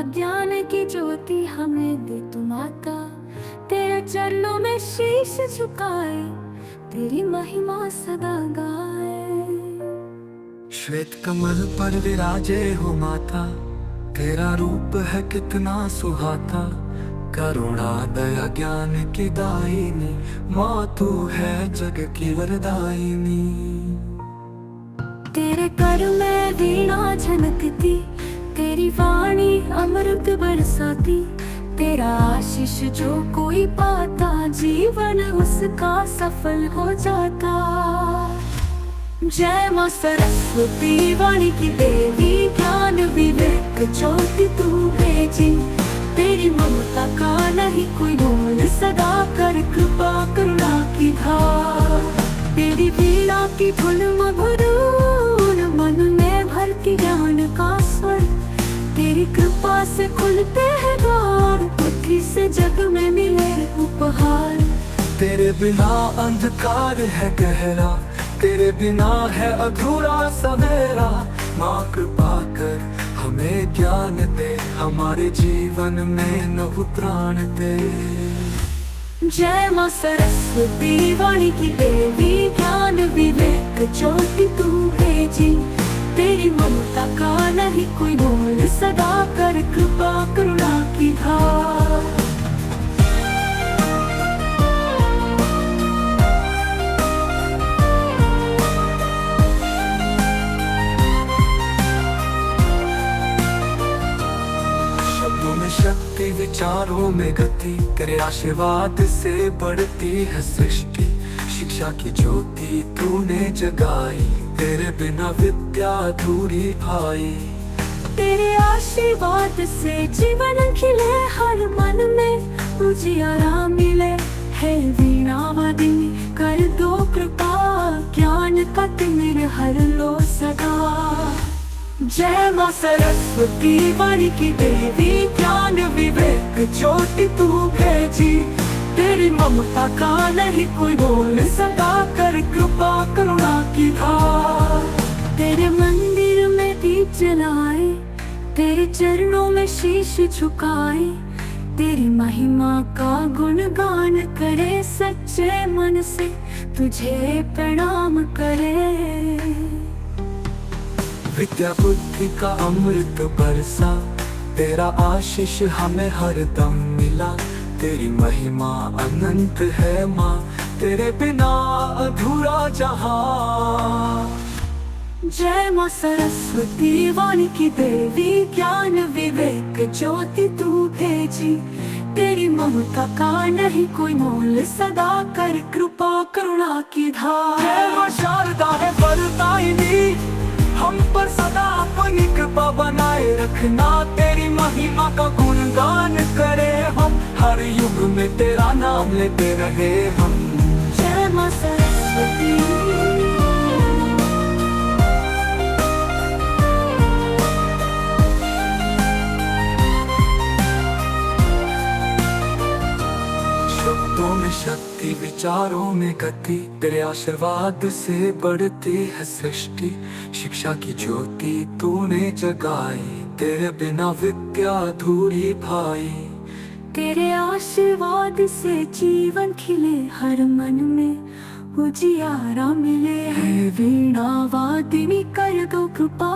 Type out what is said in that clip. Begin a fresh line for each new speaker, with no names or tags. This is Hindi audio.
ज्ञान की ज्योति हमें दे तू माता। तेरे चरणों में शीश झुकाए, तेरी महिमा सदा गाए।
श्वेत कमल पर विराजे हो माता, तेरा रूप है कितना सुहाता। करुणा दया ज्ञान की दायिनी, माँ तू है जग की वरदायिनी।
तेरे कर में वीणा झनकती, तेरी वाणी अमृत बरसाती। तेरा आशीष जो कोई पाता, जीवन उसका सफल हो जाता। जय माँ सरस्वती वाणी की देवी, ज्ञान विवेक ज्योति तू भेजी। तेरी ममता का नहीं कोई मोल, सदा कर कृपा करुणा की धार। तेरी वीणा की धुन मधुर, मन में भरती ज्ञान का स्वर। तेरी कृपा से खुलते हैं द्वार, बुद्धि से जग में मिले उपहार।
तेरे बिना अंधकार है गहरा, तेरे बिना है अधूरा सवेरा। माँ कृपा कर हमें ज्ञान दे, हमारे जीवन में नव प्राण दे।
जय माँ सरस्वती वाणी की देवी, ज्ञान विवेक ज्योति तू भेजी। तेरी ममता का नहीं कोई मोल, सदा कर कृपा करुणा की धार।
शब्दों में शक्ति, विचारों में गति, तेरे आशीर्वाद से बढ़ती है सृष्टि। शिक्षा की ज्योति तूने जगाई, तेरे बिना विद्या अधूरी भाई।
तेरे आशीर्वाद से जीवन खिले, हर मन में उजियारा मिले। है वीणा वादिनी कर दो कृपा, ज्ञान का तिमिर हर लो सदा। जय माँ सरस्वती वाणी की देवी, ज्ञान विवेक ज्योति तू भेजी। तेरी ममता का नहीं कोई बोल, सदा कर कृपा करुणा की धार। तेरे मंदिर में दीप जलाए, तेरे चरणों में शीश झुकाए। तेरी महिमा का गुणगान करे, सच्चे मन से तुझे प्रणाम करे।
विद्या बुद्धि का अमृत बरसा, तेरा आशीष हमें हरदम मिला। तेरी महिमा अनंत है माँ, तेरे बिना अधूरा जहाँ।
जय माँ सरस्वती वाणी की देवी, ज्ञान विवेक ज्योति तू भेजी। तेरी ममता का नहीं कोई मोल, सदा कर कृपा करुणा की धार।
जय माँ शारदा है वरदायिनी, हम पर सदा अपनी कृपा बनाए रखना। तेरी महिमा का गुणगान करे हम, हर युग में तेरा नाम लेते रहे हम।
जय माँ सरस्वती।
शब्दों में शक्ति, विचारों में गति, तेरे आशीर्वाद से बढ़ती है सृष्टि। शिक्षा की ज्योति तूने जगाई, तेरे बिना विद्या अधूरी भाई।
तेरे आशीर्वाद से जीवन खिले, हर मन में उजियारा मिले। है वीणा वादिनी कर दो कृपा,